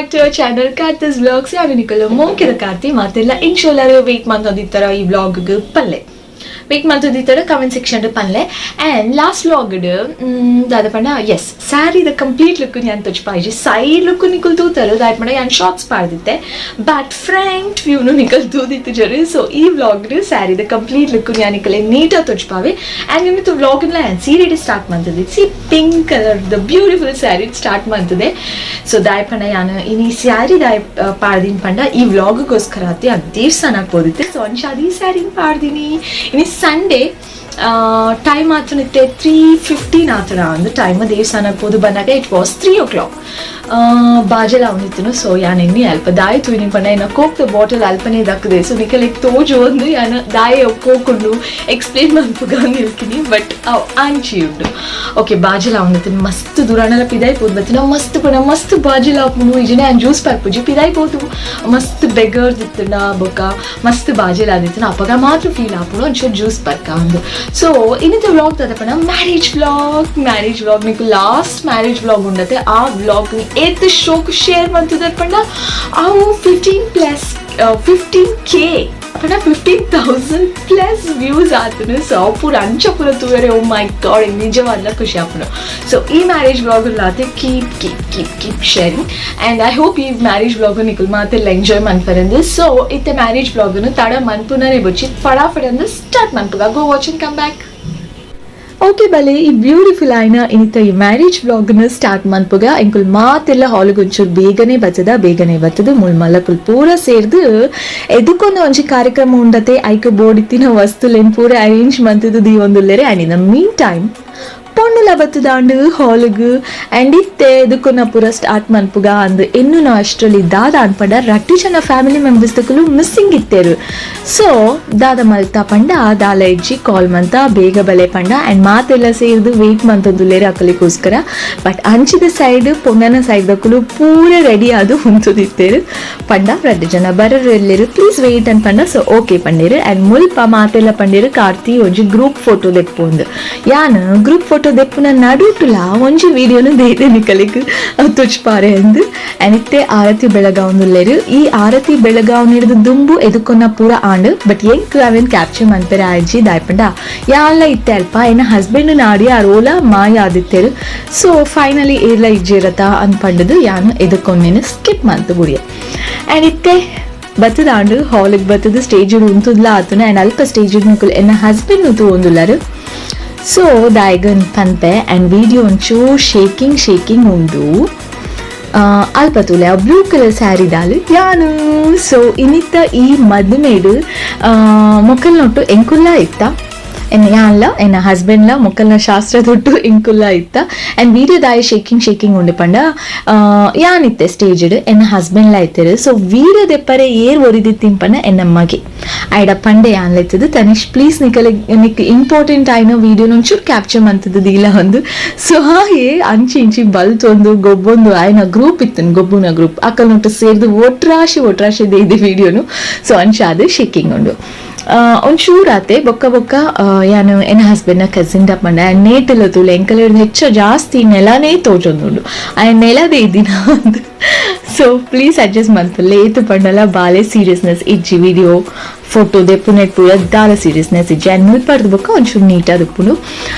back to our channel Karthis Vlogs. I am Nicola Monkida Karthi Matilla inshallah wait month oditara ee vlog gu palle wait month oditara comment section ru palle and last vlog adu dada panna yes saree the complete look njan toch paije side look nikul tutaro that panna yan shots parditte but front view nu nikul tudittu jare so ee vlog ru saree the complete look njan nikale neat ah toch pave and in the vlog la saree start mantade see pink color the beautiful saree start mantade so dai panna yan ini saree dai pardin panda ee vlog goskara ati adivsana poditte so anshadi saree pardini ini Sunday time ಆತನಿತ್ತೆ 3:15 ಆತರ ಒಂದು time ದೇವಸ್ಥಾನಕ್ಕೆ ಹೋದು ಬಂದಾಗ it was 3 o'clock ಬಾಜೆಲ್ಲ ಅವನಿತ್ತು so ಯಾನ್ ಎಣ್ಣೆ ಅಲ್ಪ ದಾಯಿ ತುಯ್ನಿ ಪಂಡ ಏನ ಕೋಕ್ ದ ಬಾಟಲ್ ಅಲ್ಪನೇ ದಕ್ಕದೆ ಸೊ ನಿಕಲೆಕ್ ತೋಜು ಒಂದು ಯಾನ ದಾಯಿ ಕೋಕೊಂಡು ಎಕ್ಸ್ಪ್ಲೇನ್ ಮಾಡ್ಪುಗ ನಿಲ್ಕಿನಿ ಬಟ್ ಆಂಚಿ ಉಂಡು ಓಕೆ ಬಾಜೆಲ್ಲ ಅವನಿತ್ತು ಮಸ್ತ್ ದುರಾಣಲ ಪಿದಾಯಿ ಪೋದು ಬತ್ತಿನ ಮಸ್ತ್ ಪಣ ಮಸ್ತ್ ಬಾಜೆಲ್ಲ ಆಪುನು ಇಜನೆ ಆನ್ ಜ್ಯೂಸ್ ಪಾರ್ಪುಜಿ ಪಿದಾಯಿ ಪೋದು ಮಸ್ತ್ ಬೆಗರ್ ದಿತ್ತನ ಬೊಕ ಮಸ್ತ್ ಬಾಜೆಲ್ಲ ಆದಿತ್ತು ಅಪ್ಪಗ ಮಾತ್ರ ಫೀಲ್ ಆಪುನು ಒಂಚೂರು ಜ್ಯೂಸ್ ಪರ್ಕ ಅಂದು ಸೊ ಇನ್ನಿತ ವ್ಲಾಗ್ ತದಪಣ ಮ್ಯಾರೇಜ್ ವ್ಲಾಗ್ ನಿಕು ಲಾಸ್ಟ್ ಮ್ಯಾರೇಜ್ ವ್ಲಾಗ್ ಉಂಡತೆ ಆ ವ್ಲಾಗ್ ನಿ ಏತ್ ಶೋಕ್ ಶೇರ್ ಮಾಡ್ತಿದ್ದಾರೆ ಪಂಡ ಅವು 15K ಪಂಡ 15,000+ ವ್ಯೂಸ್ ಆತನು ಸೊ ಪೂರ ಅಂಚಪುರ ತೂರೆ ಓ ಮೈ ಗಾಡ್ ನಿಜವಾದ ಖುಷಿ ಆಪುನು ಸೊ ಈ ಮ್ಯಾರೇಜ್ ವ್ಲಾಗ್ ಆತೆ keep sharing and I hope ಈ ಮ್ಯಾರೇಜ್ ವ್ಲಾಗ್ ನಿಕುಲ್ ಮಾತೆಲ್ಲ ಎಂಜಾಯ್ ಮನ್ಪರಂದು ಸೊ ಇತ್ತೆ ಮ್ಯಾರೇಜ್ ವ್ಲಾಗನ್ನು ತಡ ಮನ್ಪುನನೇ ಬಚ್ಚಿ ಫಟಾಫಟ್ ಅಂದು ಸ್ಟಾರ್ಟ್ ಮನ್ಪುಗ go watch and come back okay ಬಲೆ ಈ ಬ್ಯೂಟಿಫುಲ್ ಆಯ್ನ ಇನ್ನಿತ ಈ ಮ್ಯಾರೇಜ್ ವ್ಲಾಗ್ನ ಸ್ಟಾರ್ಟ್ ಮನ್ಪುಗ ಎಂಕುಲ್ ಮಾತೆಲ್ಲ ಹಾಲಿಗೆ ಒಂಚೂರು ಬೇಗನೆ ಬರ್ತದ ಮುಳ್ಮಲ್ಲಕುಲ್ ಪೂರ ಸೇರ್ದು ಎದಕ್ಕೊಂದು ಒಂಜಿ ಕಾರ್ಯಕ್ರಮ ಉಂಡತೆ ಐಕ ಬೋಡಿತ್ತಿನ ವಸ್ತುಲೇನು ಪೂರ ಅರೇಂಜ್ ಮಂತದ್ದು ದಿ ಒಂದುಲ್ಲೆರೆ and in the meantime பொண்ணுல ಬತ್ತದಾಂಡು ಹಾಲಿಗೆ ಆ್ಯಂಡ್ ಇತ್ತೆ ಇದಕ್ಕೂ ಪೂರ ಸ್ಟಾರ್ಟ್ ಮನ್ಪುಗ ಅಂದು ಇನ್ನೂ ನಾವು ಅಷ್ಟರಲ್ಲಿ ದಾದ ಅನ್ಪಂಡ ರಟ್ಟಿ ಜನ ಫ್ಯಾಮಿಲಿ ಮೆಂಬರ್ಸ್ ತಕ್ಕಲು ಮಿಸ್ಸಿಂಗ್ ಇತ್ತೇರು ಸೊ ದಾದ ಮಲ್ತಾ ಪಂಡ ದಾಲ ಇಜ್ಜಿ ಕಾಲ್ ಮಂತ ಬೇಗ ಬಲೆ ಪಂಡ ಆ್ಯಂಡ್ ಮಾತೆಲ್ಲ ಸೇರಿದು ವೆಯ್ಟ್ ಮಂತಂದುಲ್ಲೇರು ಅಕ್ಕಲಿಗೋಸ್ಕರ ಬಟ್ ಅಂಚಿದ ಸೈಡ್ ಪೊಣ್ಣನ ಸೈಡ್ ದಕ್ಕಲು ಪೂರ ರೆಡಿ ಆದು ಹುಂತುದಿತ್ತೇರು ಪಂಡ ರಡ್ಡು ಜನ ಬರೋರು ಎಲ್ಲೇರು ಪ್ಲೀಸ್ ವೆಯ್ಟ್ ಅನ್ ಪಂಡ ಸೊ ಓಕೆ ಪಂಡೇರು ಆ್ಯಂಡ್ ಮುಲ್ಪ ಮಾತೆಲ್ಲ ಪಂಡೇರು ಕಾರ್ತಿ ಒಂಜಿ ಗ್ರೂಪ್ ಫೋಟೋ ದೆಪ್ಪೊಂದು ಯಾನ್ ಗ್ರೂಪ್ ಫೋಟೋ ದೆಪ್ಪುನ ನಡುಟುಲ ಒಂಜಿ ವಿಡಿಯೋನು ದೇದೆ ನಿಕಲಿಕ್ ತುಚ್ಪಾರೆ ಅಂದು ಅನಿತ್ತೆ ಆರತಿ ಬೆಳಗಾವ್ನುಲ್ಲೆರು ಈ ಆರತಿ ಬೆಳಗಾವ್ ಹಿಡಿದು ದುಂಬು ಎದುಕೊನ್ನ ಪೂರ ಆಂಡ್ ಬಟ್ ಎಂಕ್ ಅವೇನ್ ಕ್ಯಾಪ್ಚರ್ ಮನ್ಪೆರೆ ಆಯ್ಜಿ ದಾಯ್ಪಂಡ ಯಾನ್ಲ ಇತ್ತೆ ಅಲ್ಪ ಏನ ಹಸ್ಬೆಂಡ್ ನಾಡಿ ಆ ರೋಲ ಮಾಯ ಆದಿತ್ತೆರು ಸೊ ಫೈನಲಿ ಏರ್ಲ ಇಜ್ಜಿರತ ಅನ್ಪಂಡದು ಯಾನು ಎದುಕೊನ್ನೇನು ಸ್ಕಿಪ್ ಮಂತು ಬುಡಿಯ ಆ್ಯಂಡ್ ಇತ್ತೆ ಬತ್ತದಾಂಡು ಹಾಲಿಗೆ ಬತ್ತದು ಸ್ಟೇಜ್ ಉಂತುದ್ಲ ಆತುನ ಆ್ಯಂಡ್ ಅಲ್ಪ ಸ್ಟೇಜ್ ನಿಕುಲ್ ಎನ್ನ ಹಸ್ಬೆಂಡ್ ಉಂತು ಒಂದುಲ್ಲರು ಸೊ ದಾಯ್ಗನ್ ಪಂಪೆ ಆ್ಯಂಡ್ ವಿಡಿಯೋ ಒಂಚೂರು ಶೇಕಿಂಗ್ ಉಂಡು ಅಲ್ಪ ತುಲೆ ಬ್ಲೂ ಕಲರ್ ಸ್ಯಾರಿ ದಾಲು ಯಾನು ಸೊ ಇನ್ನಿತ್ತ ಈ ಮದುಮೇಡು ಮೊಕ್ಕಲ್ನೊಟ್ಟು ಎಂಕುಲ್ಲ ಇತ್ತ ಯಾನ್ಲ ಎನ್ನ ಹಸ್ಬೆಂಡ್ಲ ಮೊಕ್ಕಲ್ನ ಶಾಸ್ತ್ರ ತೊಟ್ಟು ಇಂಕುಲ್ಲ ಇತ್ತ ಆ್ಯಂಡ್ ವಿಡಿಯೋ ದಾಯಿ ಶೇಕಿಂಗ್ ಉಂಡು ಪಂಡ ಯಾನಿತ್ತೆ ಸ್ಟೇಜ್ಡ್ ಎನ್ನ ಹಸ್ಬೆಂಡ್ಲ ಇತ್ತರು so video ದೆಪ್ಪರೆ air ಒರಿದಿತ್ತಿಂಪನ ಎನ್ನಮ್ಮಗೆ idea Pande ಯಾನ್ಲ ಇತ್ತದು Tanish please Nick important ಆಯ್ನ ವಿಡಿಯೋನ ಒಂಚೂರು ಕ್ಯಾಪ್ಚರ್ ಮಂತದ್ದು ದೀಲ ಒಂದು ಸೊ ಹಾಗೆ ಇಂಚಿ ಬಲ್ತೊಂದು ಗೊಬ್ಬೊಂದು ಆಯ್ನ ಗ್ರೂಪ್ ಇತ್ತು ಗೊಬ್ಬುನ ಗ್ರೂಪ್ ಅಕ್ಕಲ್ನೊಟ್ಟು ಸೇರಿದು ಒಟ್ರಾಶಿ ಇದೆ ವಿಡಿಯೋನು ಸೊ ಅಂಚಾದು ಶೇಕಿಂಗ್ ಉಂಡು ಒಂಚೂರು ಆತೆ ಬೊಕ್ಕ ಯಾನು ಎನ್ನ ಹಸ್ಬೆಂಡ್ನ ಕಸಿನ್ ಪಂಡ ನೇಟಿಲ್ಲ ತುಳು ಎಂಕಲ್ ಹಿಡಿದು ಹೆಚ್ಚು ಜಾಸ್ತಿ ನೆಲನೇ ತೋಜೊಂದುಂಡು ಆ ನೆಲದೇ ಇದ್ದಿನ ಒಂದು ಸೊ ಪ್ಲೀಸ್ ಅಡ್ಜಸ್ಟ್ ಮಲ್ಪಲ್ಲೆ ಏತು ಪಂಡಲ ಬಾಲೆ ಸೀರಿಯಸ್ನೆಸ್ ಇಜ್ಜಿ ವಿಡಿಯೋ ಫೋಟೋ ದೆಪ್ಪುನೆಟ್ ಪೂರ ದಾಲ ಸೀರಿಯಸ್ನೆಸ್ ಇಜ್ಜಿ ಆ್ಯಂಡ್ ಮುಲ್ಪಡ್ದು ಬೊಕ್ಕ ಒಂಚೂರು ನೀಟಾಗಿ ಉಪ್ಪುನು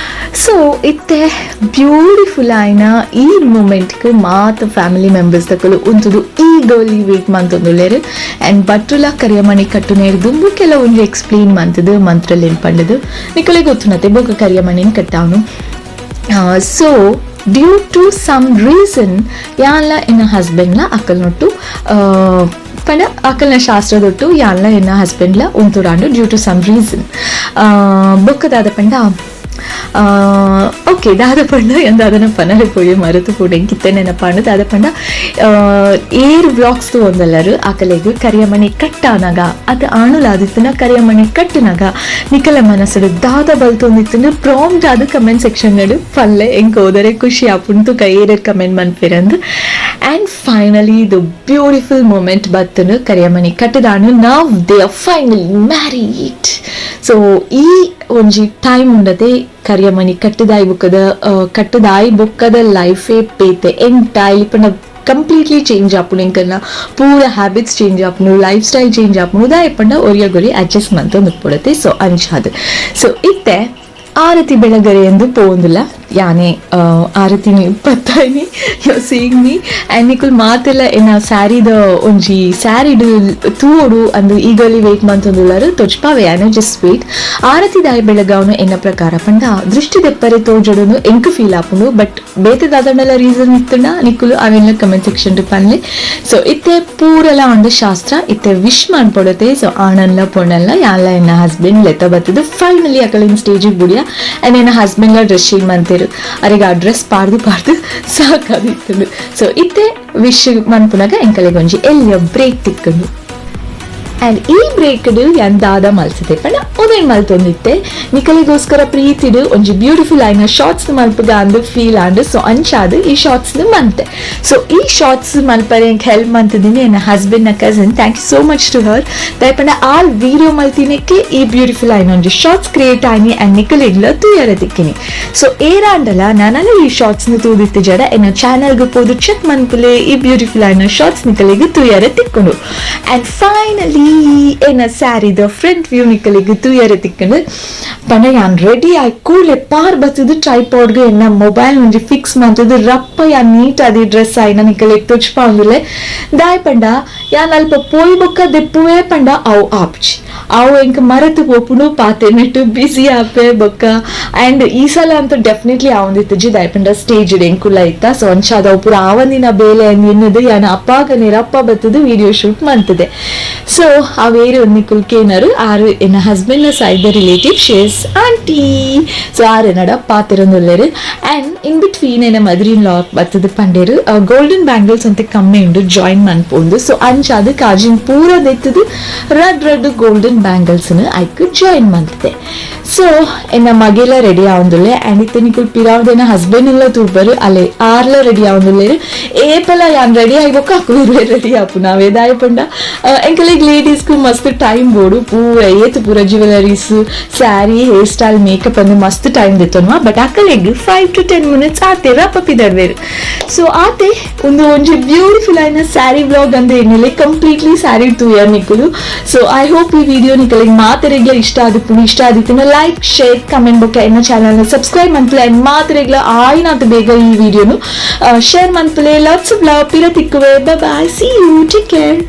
ಸೊ ಇತ್ತೆ ಬ್ಯೂಟಿಫುಲ್ ಆಯ್ನ ಈ ಮೂಮೆಂಟ್ಗೆ ಮಾತ ಫ್ಯಾಮಿಲಿ ಮೆಂಬರ್ಸ್ ತಕ್ಕಲು ಉಂತುದು ಈಗಲಿ ವೇಟ್ ಮಂತೊಂದುಲ್ಲೇರು ಆ್ಯಂಡ್ ಬಟ್ರುಲ ಕರಿಯಮಣಿ ಕಟ್ಟುನೇರು ದುಂಬು ಕೆಲ ಒಂಜಿ ಎಕ್ಸ್ಪ್ಲೇನ್ ಮಂತದು ಮಂತ್ರಲ್ಲೇನು ಪಂಡದು ನಿಕಲೆ ಗೊತ್ತುನತ್ತೆ ಬೊಕ್ಕ ಕರಿಯಮಣಿನ ಕಟ್ಟಾವನು so due to some reason ಯಾನ್ಲ ಎನ್ನ ಹಸ್ಬೆಂಡ್ಲ ಅಕ್ಕಲ್ನೊಟ್ಟು ಪಂಡ ಅಕ್ಕಲ್ನ ಶಾಸ್ತ್ರದೊಟ್ಟು ಯಾನ್ಲ ಎನ್ನ ಹಸ್ಬೆಂಡ್ಲ ಉಂತುರಾಂಡು ಡ್ಯೂ ಟು ಸಮ್ ರೀಸನ್ ಬೊಕ್ಕದಾದ ಪಂಡ ಓಕೆ ದಾದ ಪಂಡ ಎಂದಾದನ ಪನರೆ ಪೋಯಿ ಮರೆತು ಕೂಡ ಎಂಕಿತ್ತೆ ನೆನಪಾಂಡು ದಾದ ಪಂಡ ಏರ್ ವ್ಲಾಗ್ಸ್ದು ಒಂದಲ್ಲರು ಆಕಲೆಗ್ ಕರಿಯಮಣಿ ಕಟ್ಟಾನಗ ಅದು ಆಣುಲಾದಿತ್ತನ ಕರಿಯಮಣಿ ಕಟ್ಟಿನಗ ನಿಕಲ ಮನಸ್ಸಡು ದಾದ ಬಲ್ತೊಂದಿತ್ತನ ಪ್ರಾಂಪ್ಟ್ ಆದ ಕಮೆಂಟ್ ಸೆಕ್ಷನ್ ನಡು ಪಲ್ಲೆ ಎಂಕ್ ಹೋದರೆ ಖುಷಿ ಆಪುಂಟು ಕೈಯೇರ ಕಮೆಂಟ್ ಮನ್ಪಿರಂದು and finally the beautiful moment ಬತ್ತನು ಕರಿಯಮಣಿ ಕಟ್ಟಿದಾನು ನಾವ್ they are finally married so ಈ ಒಂಜಿ ಟೈಮ್ ಉಂಡತೆ ಕರಿಯಮಣಿ ಕಟ್ಟದಾಯಿ ಬೊಕ್ಕದ ಲೈಫೇ ಪೇತೆ ಎಂಟಾಯಿ ಪಂಡ ಕಂಪ್ಲೀಟ್ಲಿ ಚೇಂಜ್ ಆಪುನು ಎಂಕಲ್ನ ಪೂರ ಹ್ಯಾಬಿಟ್ಸ್ ಚೇಂಜ್ ಆಪುನು ಲೈಫ್ ಸ್ಟೈಲ್ ಚೇಂಜ್ ಆಪುನು ದಾಯೆ ಪಂಡ ಒರಿಯ ಗೊರಿ ಅಡ್ಜಸ್ಟ್ ಮಂತ ನುಪ್ಪುಡತೆ ಸೊ ಅಂಚಾದು ಸೊ ಇತ್ತೆ ಆರತಿ ಬೆಳಗರೆ ಎಂದು ಪೋಂದುಲ ಯಾನೆ ಆರತಿ ಪತ್ತಾಯಿನಿ ಯು ಸೀಯಿಂಗ್ ಮೀ ಆ್ಯಂಡ್ ನಿಕುಲ್ ಮಾತೆಲ್ಲ ಎನ್ನ ಸ್ಯಾರಿದ ಒಂಜಿ ಸ್ಯಾರಿಡ್ ತೂವೊಡು ಅಂದು ಈಗಲಿ ವೇಟ್ ಮಂತೊಂದುಳ್ಳರು ತೊಚ್ಪಾವೆ ಯಾನೆ ಜಸ್ಟ್ ವೇಟ್ ಆರತಿ ದಾಯ ಬೆಳಗಾವನು ಎನ್ನ ಪ್ರಕಾರ ಪಂಡ ದೃಷ್ಟಿ ದೆಪ್ಪರೆ ತೋಜಡುನು ಎಂಕ್ ಫೀಲ್ ಆಪುಂಡು ಬಟ್ ಬೇತೆ ದಾದಂಡಲ ರೀಸನ್ ಇತ್ತುಂಡ ನಿಕುಲು ಅವೆಲ್ಲ ಕಮೆಂಟ್ ಸೆಕ್ಷನ್ ಪನ್ಲೆ ಸೊ ಇತ್ತೆ ಪೂರಲ ಆಂಡ ಶಾಸ್ತ್ರ ಇತ್ತೆ ವಿಶ್ ಮಾಡ್ಕೊಡತೆ ಸೊ ಆಣಲ್ಲ ಪೊಣ್ಣಲ್ಲ ಯಾಲ ಎನ್ನ ಹಸ್ಬೆಂಡ್ ಲೆತ್ತ ಬತ್ತದು ಫೈನಲಿ ಅಕಲಿನ ಸ್ಟೇಜಿಗೆ ಬುಡಿಯ ಆ್ಯಂಡ್ ಎನ್ನ ಹಸ್ಬೆಂಡ್ಲ ಡ್ರೆಸ್ ಚೇಂಜ್ ಮಂತೇರು ಅರೆಗೆ ಆ ಡ್ರೆಸ್ ಪಾರ್ದು ಸಾಕಾದಿತ್ತು ಸೊ ಇತ್ತೆ ವಿಶ್ ಮನ್ಪುನಾಗ ಎಂಕಲೆಗೆ ಒಂಜಿ ಎಲ್ಲಿಯ ಬ್ರೇಕ್ ತಿಕ್ಕಂಡು ಆ್ಯಂಡ್ ಈ ಬ್ರೇಕ್ಡ್ ಎಂದಾದ ಮಲ್ಸದೆ ಪಂಡ ಒವೇನ್ ಮಲ್ತೊಂದಿತ್ತೆ ನಿಕಲಿಗೋಸ್ಕರ ಪ್ರೀತಿಡು ಒಂಜಿ ಬ್ಯೂಟಿಫುಲ್ ಆಯ್ನ ಶಾರ್ಟ್ಸ್ ಮಲ್ಪಗ ಅಂದು ಫೀಲ್ ಆಂಡ್ ಸೊ ಅಂಚಾದು ಈ ಶಾರ್ಟ್ಸ್ ಮಂತೆ ಸೊ ಈ ಶಾರ್ಟ್ಸ್ ಮಲ್ಪರೆ ಹೆಲ್ಪ್ ಮಂತದಿನಿ ಎನ್ನ ಹಸ್ಬೆಂಡ್ ನ cousin thank you so much to her ದಯಪಂಡ ಆಲ್ ವೀಡಿಯೋ ಮಲ್ತಿನಕ್ಕೆ ಈ ಬ್ಯೂಟಿಫುಲ್ ಆಯ್ನ ಒಂಜಿ ಶಾರ್ಟ್ಸ್ ಕ್ರಿಯೇಟ್ ಆಯ್ನಿ ಆ್ಯಂಡ್ ನಿಕಲಿಗ್ಲ ತೂಯರ ತಿಕ್ಕಿನಿ ಸೊ ಏರಾಂಡಲ ನಾನಲ್ಲ ಈ ಶಾರ್ಟ್ಸ್ ನ ತೂದಿತ್ತು ಜಡ ಎನ್ನ ಚಾನಲ್ಗೆ ಪೋದು ಚೆಕ್ ಮನ್ಪುಲೆ ಈ ಬ್ಯೂಟಿಫುಲ್ ಆಯ್ನ ಶಾರ್ಟ್ಸ್ ನಿಕಲಿಗೆ ತೂಯರ ತಿಕ್ಕೊಂಡು ಆ್ಯಂಡ್ ಫೈನಲಿ ಏನ ಸ್ಯಾರಿದ ಫ್ರಂಟ್ ವ್ಯೂ ನಿಕಲಿಗೆ ತೂಯರ ತಿಕ್ಕಂಡು ಪಂಡ ಯಾನ್ ರೆಡಿ ಆಯ್ ಕೂಡಲೇ ಪಾರ್ ಬತ್ತದು ಟ್ರೈಪಾಡ್ಗೆ ಎನ್ನ ಮೊಬೈಲ್ ಒಂಜಿ ಫಿಕ್ಸ್ ಮಾಡ್ತದು ರಪ್ಪ ಯಾನ್ ನೀಟ್ ಆದಿ ಡ್ರೆಸ್ ಆಯ್ನ ನಿಕಲಿಗೆ ತುಚ್ಪಾಂದುಲೆ ದಾಯ್ ಪಂಡ ಯಾನ್ ಅಲ್ಪ ಪೋಯ್ ಬೊಕ್ಕ ದೆಪ್ಪುವೆ ಪಂಡ ಅವು ಆಪ್ಚಿ ಅವು ಎಂಕ ಮರೆತು ಪೋಪುನು ಪಾತೆ ನೆಟ್ಟು ಬಿಸಿ ಆಪೆ ಬೊಕ್ಕ ಆ್ಯಂಡ್ ಈ ಸಲ ಅಂತೂ ಡೆಫಿನೆಟ್ಲಿ ಆವಂದಿತ್ತಜಿ ದಾಯ್ ಪಂಡ ಸ್ಟೇಜ್ ಎಂಕುಲ ಇತ್ತ ಸೊ ಅಂಚಾದ ಅವು ಪೂರ ಆವಂದಿನ ಬೇಲೆ ಎನ್ನದು ಯಾನ ಅಪ್ಪಾಗ ರಪ್ಪ ಬತ್ತದು ವಿಡಿಯೋ ಶೂಟ್ ಮಾಡ್ತದೆ ಸೊ ಆ వేరే నికుల్కేనరు ఆరు ఎన్న హస్బెండ్ సైడ్ రిలేటివ్ షేస్ ఆంటీ సో ఆరు ఎన్నడ పాతిರಂದುಲ್ಲೆರು ಆ್ಯಂಡ್ ಇನ್ ಬಿಟ್ವೀನ್ ಎನ್ನ ಮದರ್ ಇನ್ ಲಾ ಬತ್ತದ ಪಂಡೇರು ಗೋಲ್ಡನ್ ಬ್ಯಾಂಗಲ್ಸ್ ಅಂತ ಕಮ್ಮಿ ಉಂಡು ಜಾಯಿನ್ ಮನ್ಪೊಂದು ಸೊ ಅಂಚಾದ ಕಾಜಿನ್ ಪೂರ ದೆತ್ತದು ರಡ್ ಗೋಲ್ಡನ್ ಬ್ಯಾಂಗಲ್ಸ್ ಐಕ್ ಜಾಯಿನ್ ಮಂತಿದೆ ಸೊ ಎನ್ನ ಮಗೆಲ್ಲ ರೆಡಿ ಆವಂದುಲ್ಲೆ ಆ್ಯಂಡ್ ಇತ್ತೆ ನಿಕುಲ್ ಪಿರಾವ್ದೆನ ಹಸ್ಬೆಂಡ್ ಎಲ್ಲ ತೂಪರು ಅಲ್ಲೇ ಆರ್ಲ ರೆಡಿ ಆವಂದುಲ್ಲೆರು ಏಪಲ ಯಾನ್ ರೆಡಿ ಆಗ್ಬೇಕು ಅಕ್ಕುವೆ ರೆಡಿ ಆಪು ನಾವೇ ದಾಯ ಪಂಡ ಎಂಕಲಿಗೆ ಲೇಡೀಸ್ಗೂ ಮಸ್ತ್ ಟೈಮ್ ಬೋಡು ಪೂರ ಏತು ಪೂರ jewelleries sari hair style makeup ಅಂದು ಮಸ್ತ್ ಟೈಮ್ ದಿತ್ತನ್ವಾ ಬಟ್ ಅಕ್ಕಲಿಗೆ 5 to 10 minutes ಆತೆ ರಪ್ಪಿದಡ್ವೇರು ಸೊ ಆತೆ ಒಂಜಿ ಬ್ಯೂಟಿಫುಲ್ ಆಯ್ನ ಸ್ಯಾರಿ ವ್ಲಾಗ್ ಅಂದೆ ಎನ್ನಲೆ ಕಂಪ್ಲೀಟ್ಲಿ ಸ್ಯಾರಿ ತೂಯರ್ ನಿಕುಲು ಸೊ ಐ ಹೋಪ್ ಈ ವಿಡಿಯೋ ನಿಕಲಿಗೆ ಮಾತೆರೆಗ್ಲ ಇಷ್ಟ ಆದಿತ್ತು ಲೈಕ್ ಶೇರ್ ಕಮೆಂಟ್ ಬೊಕ್ಕ ಎನ್ನ ಚಾನಲ್ ನ ಸಬ್ಸ್ಕ್ರೈಬ್ ಮಂತ್ಲೆ ಆ್ಯಂಡ್ ಮಾತೆರೆಗ್ಲ ಆಯ್ನಾತ ಬೇಗ ಈ ವಿಡಿಯೋನು ಶೇರ್ ಮಂತ್ಲೆ ಲಾಟ್ಸ್ ಆಫ್ ಲವ್ ಪಿರ ತಿಕ್ಕುವೆ bye bye see you take care